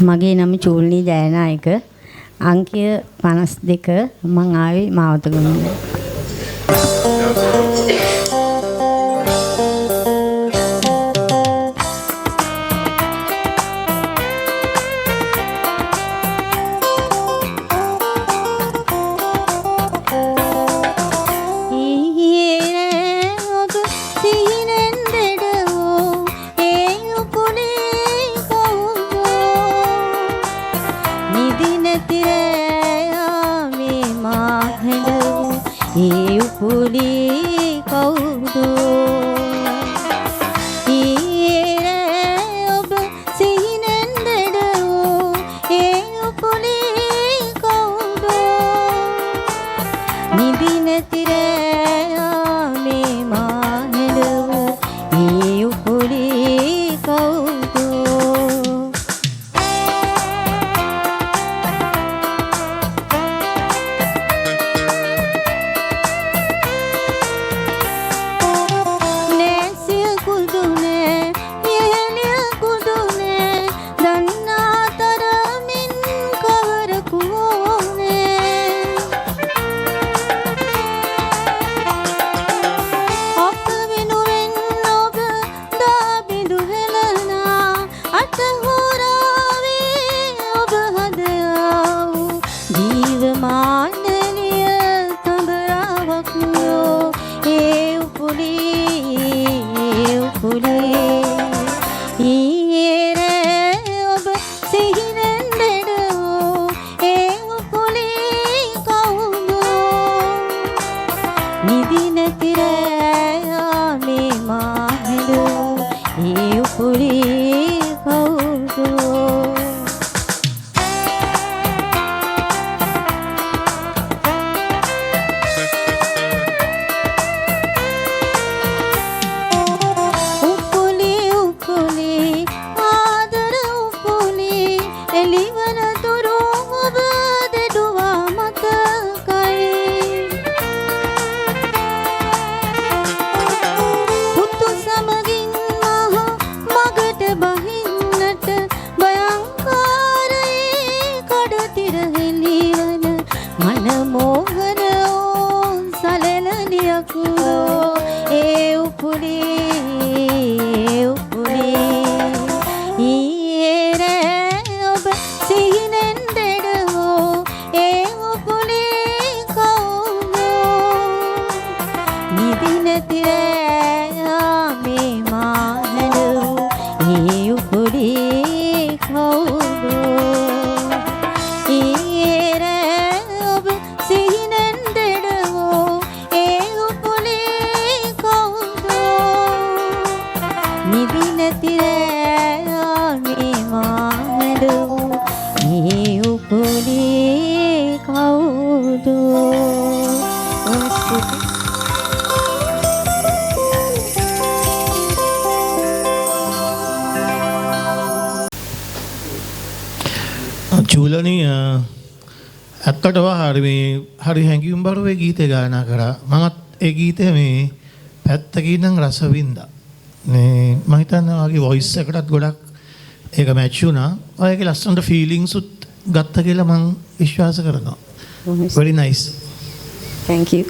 මගේ නම චූල්නී ජයනායක. අංකය 52 මං ආවේ මාවතගමුව. චූලනී ඇත්තටම හරි හැඟීම් බරව ඒ ගීතය ගායනා කරා. මමත් ඒ ගීතය මේ පැත්තකින් නම් රස වින්දා. මේ මම හිතනවා වගේ වොයිස් එකටත් ගොඩක් ඒක මැච් වුණා. ඔයගේ ලස්සනට ෆීලිංග්ස් උත් ගත්ත කියලා මම විශ්වාස කරනවා. Very nice. Thank you.